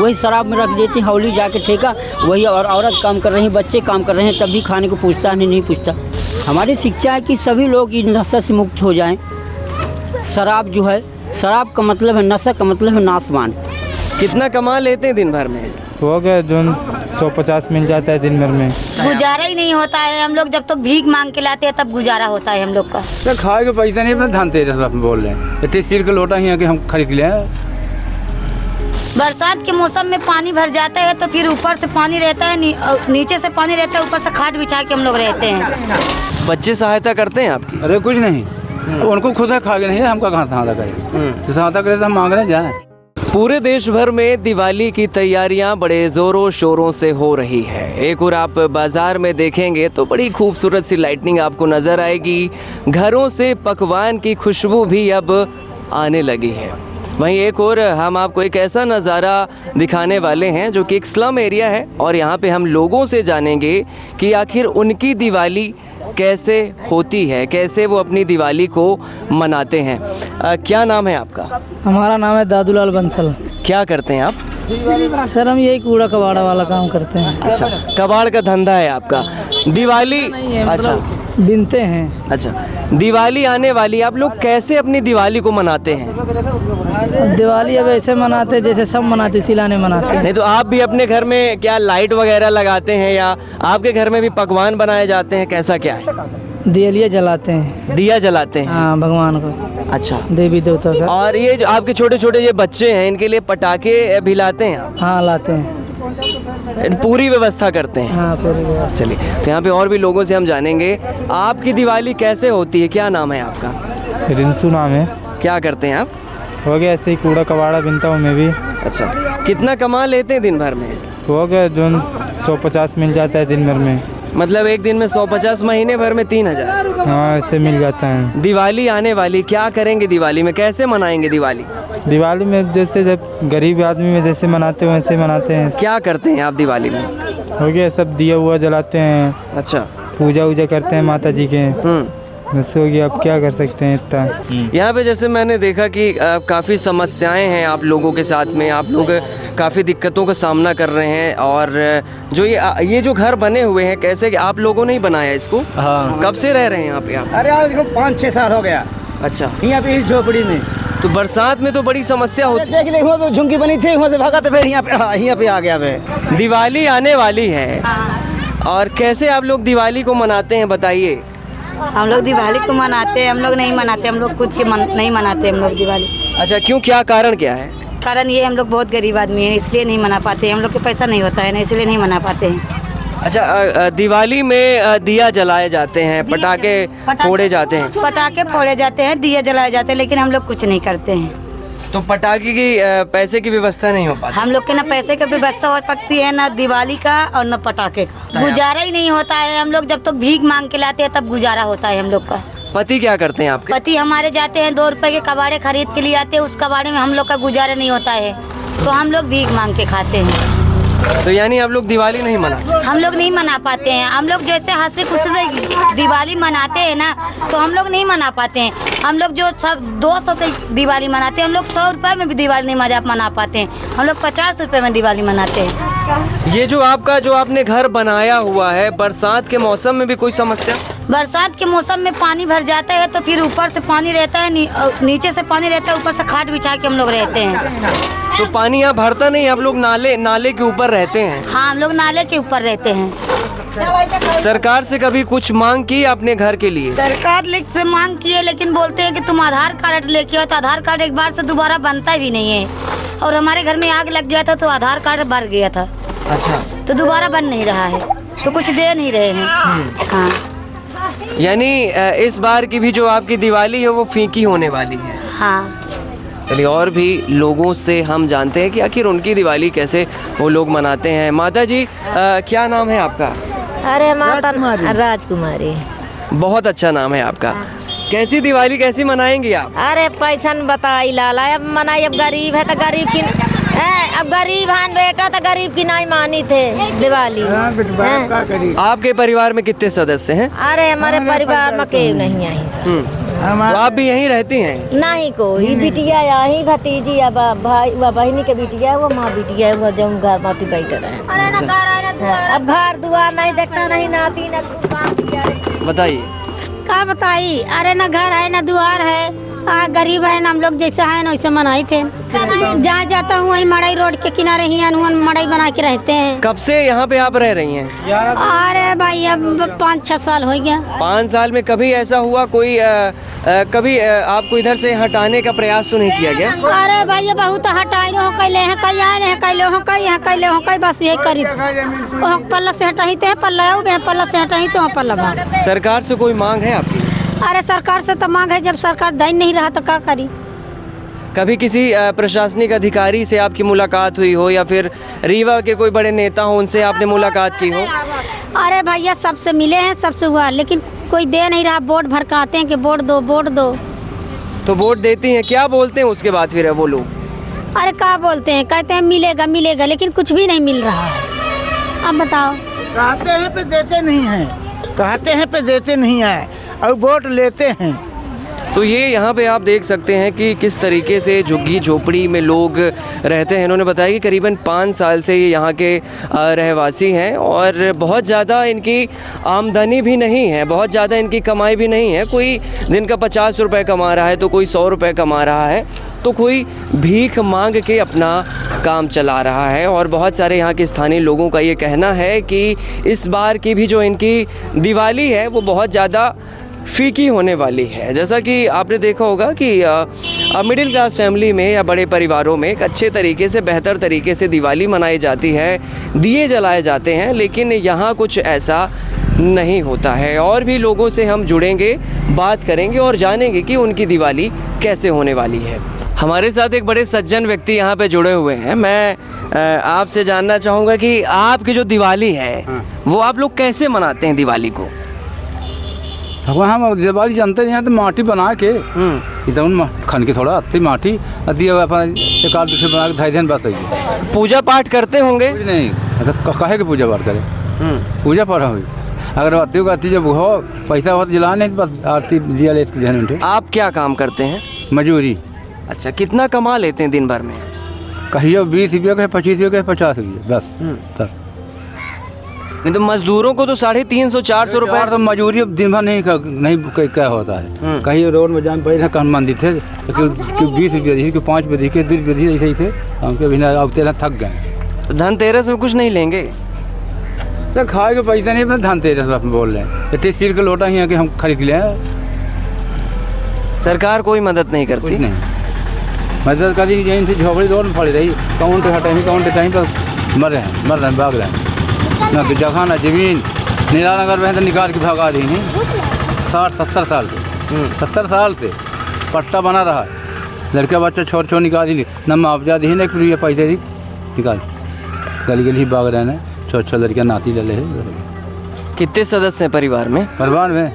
वही शराब में रख देते हैं, हौली जाके ठेका वही, और औरत काम कर रही है, बच्चे काम कर रहे हैं, तब भी खाने को पूछता नहीं पूछता। हमारी शिक्षा है कि सभी लोग इस नशा से मुक्त हो जाएं। शराब जो है, शराब का मतलब है नशा, का मतलब है नाशवान। कितना कमा लेते हैं दिन भर में? हो गया जो 150 मिल जाता है दिन भर में। गुजारा ही नहीं होता है। हम लोग जब तक भीख मांग के लाते हैं तब गुजारा होता है हम लोग का। तो खाए के पैसा नहीं, अपना धनतेरस बोल रहे हैं, इतने स्टील का लोटा ही कि हम खरीद ले। बरसात के मौसम में पानी भर जाता है तो फिर ऊपर से पानी रहता है, नीचे से पानी रहता है, ऊपर से खाट बिछा के हम लोग रहते हैं। बच्चे सहायता करते हैं आपकी? अरे कुछ नहीं, उनको खुद है खा के नहीं, हमका कहाँ सहायता करें। तो सहायता करे तो हम मांग रहे जाए। पूरे देश भर में दिवाली की तैयारियां बड़े जोरों शोरों से हो रही है। एक और आप बाजार में देखेंगे तो बड़ी खूबसूरत सी लाइटनिंग आपको नजर आएगी। घरों से पकवान की खुशबू भी अब आने लगी है। वहीं एक और हम आपको एक ऐसा नज़ारा दिखाने वाले हैं जो कि एक स्लम एरिया है, और यहाँ पे हम लोगों से जानेंगे कि आखिर उनकी दिवाली कैसे होती है, कैसे वो अपनी दिवाली को मनाते हैं। क्या नाम है आपका? हमारा नाम है दादूलाल बंसल। क्या करते हैं आप? सर हम यही कूड़ा कबाड़ा वाला काम करते हैं। अच्छा, कबाड़ का धंधा है आपका। दिवाली अच्छा बिनते हैं। अच्छा, दिवाली आने वाली, आप लोग कैसे अपनी दिवाली को मनाते हैं? दिवाली अब ऐसे मनाते हैं जैसे सब मनाते, सिलाने मनाते हैं। नहीं तो आप भी अपने घर में क्या लाइट वगैरह लगाते हैं, या आपके घर में भी पकवान बनाए जाते हैं, कैसा क्या है? दियलिया जलाते हैं। दिया जलाते हैं? हाँ, भगवान को। अच्छा, देवी देवता का। और ये जो आपके छोटे छोटे ये बच्चे हैं, इनके लिए पटाखे भी लाते हैं? हाँ लाते हैं, पूरी व्यवस्था करते हैं? हाँ पूरी व्यवस्था। चलिए, तो यहाँ पे और भी लोगों से हम जानेंगे आपकी दिवाली कैसे होती है। क्या नाम है आपका? रिंसू नाम है। क्या करते हैं आप? हो गया ऐसे ही कूड़ा कबाड़ा बिनता हूँ मैं भी। अच्छा, कितना कमा लेते हैं दिन भर में? हो गया जो 150 मिल जाता है दिन भर में। मतलब एक दिन में 150, महीने भर में 3000? हाँ ऐसे मिल जाता है। दिवाली आने वाली, क्या करेंगे दिवाली में, कैसे मनाएंगे दिवाली? दिवाली में जैसे जब गरीब आदमी में जैसे मनाते हैं वैसे मनाते हैं। क्या करते हैं आप दिवाली में? हो गया सब दिया हुआ जलाते हैं। अच्छा, पूजा वूजा करते हैं माता जी के। बस हो गया, अब क्या कर सकते हैं इतना। यहाँ पे जैसे मैंने देखा कि काफ़ी समस्याएं हैं आप लोगों के साथ में, आप लोग काफ़ी दिक्कतों का सामना कर रहे हैं। और जो ये जो घर बने हुए हैं, कैसे कि आप लोगों ने ही बनाया इसको? हाँ। कब से रह रहे हैं यहाँ पे आप? अरे आज 5-6 साल हो गया। अच्छा, यहाँ पे इस झोपड़ी में। तो बरसात में तो बड़ी समस्या होती है। देख ले, वहाँ पे झुमकी बनी थी, वहाँ से भागा तो फिर यहाँ पे आ गया मैं। दिवाली आने वाली है, और कैसे आप लोग दिवाली को मनाते हैं बताइए? हम लोग दिवाली को मनाते हैं, हम लोग नहीं मनाते, हम लोग खुद के नहीं मनाते हम लोग दिवाली। अच्छा, क्यों, क्या कारण क्या है? कारण ये हम लोग बहुत गरीब आदमी हैं, इसलिए नहीं मना पाते हैं। हम लोग के पैसा नहीं होता है ना, इसलिए नहीं मना पाते हैं। अच्छा, दिवाली में दिया जलाए जाते हैं, पटाखे फोड़े जाते हैं? पटाखे फोड़े जाते हैं, दिया जलाए जाते हैं, लेकिन हम लोग कुछ नहीं करते हैं। तो पटाखे की पैसे की व्यवस्था नहीं हो पाती? हम लोग के ना पैसे की व्यवस्था हो सकती है, ना दिवाली का और ना पटाखे का। गुजारा ही नहीं होता है। हम लोग जब तक भीख मांग के लाते हैं तब गुजारा होता है हम लोग का। पति क्या करते हैं आपके? पति हमारे जाते हैं 2 रुपए के कबाड़े खरीद के लिए आते हैं, उस कबाड़े में हम लोग का गुजारा नहीं होता है, तो हम लोग भीख मांग के खाते हैं। तो यानी आप लोग दिवाली नहीं मनाते? हम लोग नहीं मना पाते हैं। हम लोग जैसे हंसी खुशी से दिवाली मनाते हैं ना, तो हम लोग नहीं मना पाते हैं। हम लोग जो सब 200 की दिवाली मनाते हैं, हम लोग 100 रुपए में भी दिवाली नहीं मना पाते हैं। हम लोग 50 रुपए में दिवाली मनाते हैं। ये जो आपने घर बनाया हुआ है, बरसात के मौसम में भी कोई समस्या? बरसात के मौसम में पानी भर जाता है तो फिर ऊपर से पानी रहता है, नीचे से पानी रहता है, ऊपर से खाट बिछा के हम लोग रहते हैं। तो पानी यहाँ भरता नहीं, आप लोग नाले के ऊपर रहते हैं? हाँ, हम लोग नाले के ऊपर रहते हैं। सरकार से कभी कुछ मांग की अपने घर के लिए? सरकार से मांग की है, लेकिन बोलते हैं कि तुम आधार कार्ड लेके आओ, तो आधार कार्ड एक बार से दोबारा बनता भी नहीं है। और हमारे घर में आग लग गया था तो आधार कार्ड भर गया था। अच्छा, तो दोबारा बन नहीं रहा है, तो कुछ दे नहीं रहे हैं। हाँ, यानी इस बार की भी जो आपकी दिवाली है वो फीकी होने वाली है। हाँ। चलिए, और भी लोगों से हम जानते हैं कि आखिर उनकी दिवाली कैसे वो लोग मनाते हैं। माता जी, क्या नाम है आपका? अरे माता राजकुमारी। बहुत अच्छा नाम है आपका। कैसी दिवाली कैसी मनाएंगी आप? अरे पैसा बताई लाला, अब मनाई, अब गरीब है तो गरीब की अब गरीब हन बेटा तो गरीब की नहीं मानी थे दिवाली। हैं? आपके परिवार में कितने सदस्य हैं? अरे हमारे परिवार में केव नहीं आई सब। तो आप भी यहीं रहती हैं? नहीं कोई बिटिया यही भतीजी या भाई व बहनी के बिटिया वो माँ बिटिया है वो जो घर माटी बैठे रहे। अब घर दुआर नहीं देखता नहीं नाती न बताइए। क्या बताई, अरे ना घर है ना द्वार है, गरीब है ना, हम लोग जैसे हैं वैसे मनाई थे। जहाँ जाता हूँ वही मड़ई रोड के किनारे ही अनुमान मड़ई बना के रहते हैं। कब से यहाँ पे आप रह रही हैं? अरे भाई अब 5-6 साल हो गया। 5 साल में कभी ऐसा हुआ कोई कभी आपको इधर से हटाने का प्रयास तो नहीं किया गया? अरे भाई बहुत हटाई हो कैले हैं, कई आए हैं, कैले हो कई हैं, कैले हो कई, बस यही करी थी। पल्ला से हटाई थे पल्ला पल्ला से हटाई तो पल्ला भाग। सरकार से कोई मांग है आपकी? अरे सरकार से तो मांग है, जब सरकार दे नहीं रहा तो क्या करी। कभी किसी प्रशासनिक अधिकारी से आपकी मुलाकात हुई हो या फिर रीवा के कोई बड़े नेता हो उनसे आपने मुलाकात की हो? अरे भैया सबसे मिले हैं, सबसे हुआ, लेकिन कोई दे नहीं रहा। वोट भड़काते हैं कि वोट दो वोट दो। तो वोट देती हैं, क्या बोलते हैं उसके बाद फिर वो लोग? अरे क्या बोलते हैं, कहते हैं मिलेगा मिलेगा, लेकिन कुछ भी नहीं मिल रहा है। अब बताओ। कहते हैं पे देते नहीं हैं, कहते हैं पे देते नहीं हैं और वोट लेते हैं। तो ये यहाँ पे आप देख सकते हैं कि किस तरीके से झुग्गी झोपड़ी में लोग रहते हैं। इन्होंने बताया कि करीबन 5 साल से ये यहाँ के रहवासी हैं और बहुत ज़्यादा इनकी आमदनी भी नहीं है, बहुत ज़्यादा इनकी कमाई भी नहीं है। कोई दिन का 50 रुपये कमा रहा है तो कोई 100 रुपये कमा रहा है, तो कोई भीख मांग के अपना काम चला रहा है। और बहुत सारे यहाँ के स्थानीय लोगों का ये कहना है कि इस बार की भी जो इनकी दिवाली है वो बहुत ज़्यादा फीकी होने वाली है। जैसा कि आपने देखा होगा कि मिडिल क्लास फैमिली में या बड़े परिवारों में एक अच्छे तरीके से बेहतर तरीके से दिवाली मनाई जाती है, दिए जलाए जाते हैं, लेकिन यहाँ कुछ ऐसा नहीं होता है। और भी लोगों से हम जुड़ेंगे, बात करेंगे और जानेंगे कि उनकी दिवाली कैसे होने वाली है। हमारे साथ एक बड़े सज्जन व्यक्ति यहाँ पे जुड़े हुए हैं। मैं आपसे जानना चाहूँगा कि आपकी जो दिवाली है वो आप लोग कैसे मनाते हैं दिवाली को? हम दिवाली जानते हैं तो माटी बना के एकदम खन के थोड़ा अत्ती माटी दिया एक आध दूसरे बना के धाई दिन बात है। पूजा पाठ करते होंगे? नहीं ऐसा कहे कि पूजा पाठ करें, पूजा पाठ हुई अगर अति का अति जब हो पैसा हो तो जला नहीं, बस आरती दिया ले इसके। आप क्या काम करते हैं? मजूरी। अच्छा, कितना कमा लेते हैं दिन भर में? कहिए 20 रुपये कहे 25 रुपये कहे 50 रुपये बस। नहीं तो मजदूरों को तो 350-400 रुपये तो मजूरी अब दिन भर नहीं क्या होता है। कहीं रोड में जान पड़े कहीं मंदिर थे तो 20 रुपये दी, 5 रुपये दी, 2 रुपये दी, ऐसे ही थे। हम के बिना अब तेरा थक गए। तो धनतेरस में कुछ नहीं लेंगे? तो खाए के पैसा नहीं, अपना धनतेरस में बोल रहे हैं। इतने स्टील का लोटा ही है कि हम खरीद लें। सरकार कोई मदद नहीं करती? कुछ नहीं मदद करी, यहीं से झोपड़ी रोड में पड़ी रही, काउंट हटाई काउंट टाइम पर मर रहे हैं भाग रहे हैं। ना जगह ना जमीन, नीला नगर में तो निकाल के भगा दी नहीं। 60-70 साल से 70 साल से पट्टा बना रहा है। लड़का बच्चा छोड़ निकाल दी, न मुआवजा दी न एक पैसे दी, निकाल गली गली भाग रहे हैं। छोटे लड़कियाँ नाती ले ले। कितने सदस्य हैं परिवार में? परिवार में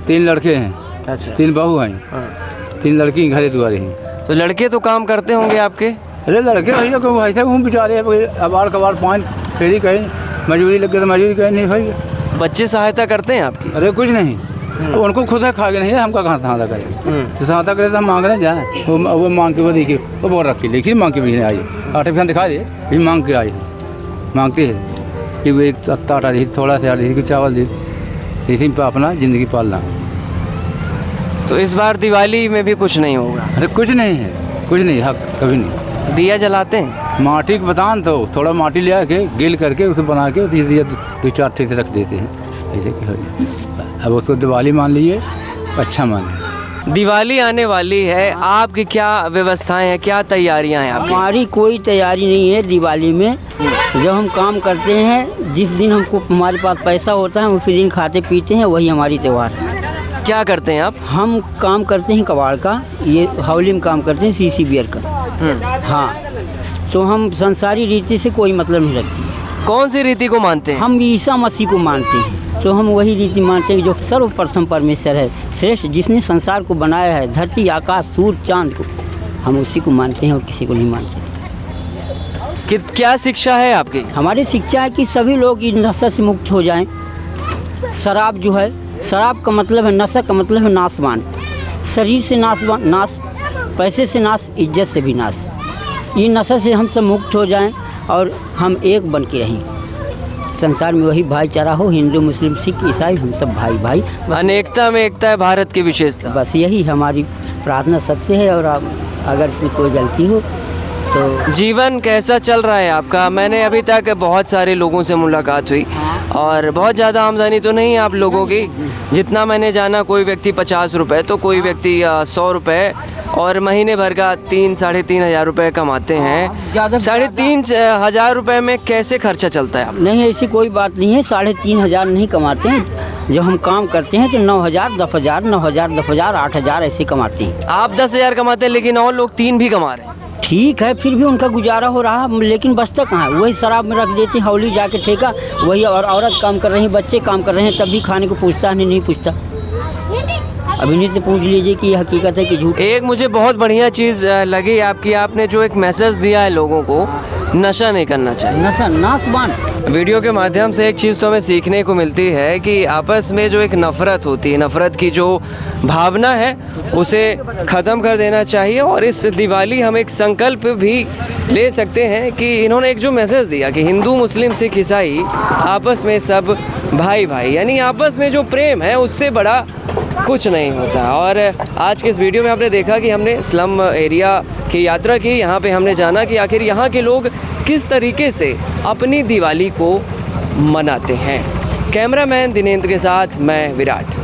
3 लड़के हैं। अच्छा, 3 बहू हैं। 3 लड़की घरे दुआरे हैं। तो लड़के तो काम करते होंगे आपके? अरे लड़के भैया को ऐसे घूम बेचारे अबार कबार पॉइंट फेरी कहीं मजदूरी लग गई तो मजदूरी कहीं नहीं भाई। बच्चे सहायता करते हैं आपकी? अरे कुछ नहीं, उनको खुद है खा के नहीं, हमका कहाँ सहायता करें। तो सहायता करे तो हम मांगने जाए, वो मांग के वो देखिए वो बोल रखी लिखी मांग के भी नहीं आई। आटे फिर दिखा दे भी मांग के आई, मांगते हैं कि वो एक आटा दी, थोड़ा सा आटा दी, चावल दी, इसी पर अपना ज़िंदगी पालना। तो इस बार दिवाली में भी कुछ नहीं होगा? अरे कुछ नहीं है, कुछ नहीं, हक कभी नहीं। दिया जलाते हैं? माटी के बतान तो थोड़ा माटी ले आके गिल करके उसे बना के दिया 2-4 ठे से रख देते हैं ऐसे कि अब उसको दिवाली मान लीजिए, अच्छा माने। दिवाली आने वाली है, आपकी क्या व्यवस्थाएं हैं, क्या तैयारियां हैं आपकी? हमारी कोई तैयारी नहीं है दिवाली में। जब हम काम करते हैं, जिस दिन हमको हमारे पास पैसा होता है उसी दिन खाते पीते हैं, वही हमारी त्यौहार है। क्या करते हैं आप? हम काम करते हैं कबाड़ का, ये हौली में काम करते हैं सीसी बियर का। हाँ, तो हम संसारी रीति से कोई मतलब नहीं रखते। कौन सी रीति को मानते हैं? हम ईसा मसीह को मानते हैं, तो हम वही रीति मानते हैं जो सर्वप्रथम परमेश्वर है, श्रेष्ठ, जिसने संसार को बनाया है, धरती आकाश सूर्य चांद को, हम उसी को मानते हैं और किसी को नहीं मानते। क्या शिक्षा है आपकी? हमारी शिक्षा है कि सभी लोग इन नशा से मुक्त हो जाएं। शराब जो है, शराब का मतलब है, नशा का मतलब है नाशवान। शरीर से नाश, पैसे से नाश, इज्जत से भी नाश। ये नशा से हम सब मुक्त हो जाएं और हम एक बन के रहें। संसार में वही भाईचारा हो, हिंदू मुस्लिम सिख ईसाई हम सब भाई भाई। अनेकता में एकता है भारत की विशेषता। बस यही हमारी प्रार्थना सबसे है। और अगर इसमें कोई गलती हो तो। जीवन कैसा चल रहा है आपका? मैंने अभी तक बहुत सारे लोगों से मुलाकात हुई और बहुत ज़्यादा आमदनी तो नहीं है आप लोगों की। जितना मैंने जाना, कोई व्यक्ति 50 रुपये तो कोई व्यक्ति 100 रुपये और महीने भर का 3-3.5 हज़ार रुपये कमाते हैं। 3.5 हज़ार रुपये में कैसे खर्चा चलता है आप? नहीं, ऐसी कोई बात नहीं है। 3.5 हज़ार नहीं कमाते हैं। जब हम काम करते हैं तो 9,000, 10,000, 9,000, 10,000, 8,000 ऐसे कमाते हैं। आप 10,000 कमाते हैं लेकिन और लोग 3 भी कमा रहे हैं। ठीक है, फिर भी उनका गुजारा हो रहा, लेकिन बचता कहाँ है? वही शराब में रख देते हैं, हौली जाके ठेका वही, और औरत काम कर रही है, बच्चे काम कर रहे हैं, तब भी खाने को पूछता नहीं पूछता। अभी नहीं से पूछ लीजिए कि ये हकीकत है कि झूठ। एक मुझे बहुत बढ़िया चीज़ लगी आपकी, आपने जो एक मैसेज दिया है लोगों को, नशा नहीं करना चाहिए। नशा नाशवान। वीडियो के माध्यम से एक चीज़ तो हमें सीखने को मिलती है कि आपस में जो एक नफ़रत होती है, नफ़रत की जो भावना है उसे ख़त्म कर देना चाहिए। और इस दिवाली हम एक संकल्प भी ले सकते हैं कि इन्होंने एक जो मैसेज दिया कि हिंदू मुस्लिम सिख ईसाई आपस में सब भाई भाई, यानी आपस में जो प्रेम है उससे बड़ा कुछ नहीं होता। और आज के इस वीडियो में आपने देखा कि हमने स्लम एरिया की यात्रा की। यहाँ पे हमने जाना कि आखिर यहाँ के लोग किस तरीके से अपनी दिवाली को मनाते हैं। कैमरामैन दिनेंद्र के साथ मैं विराट।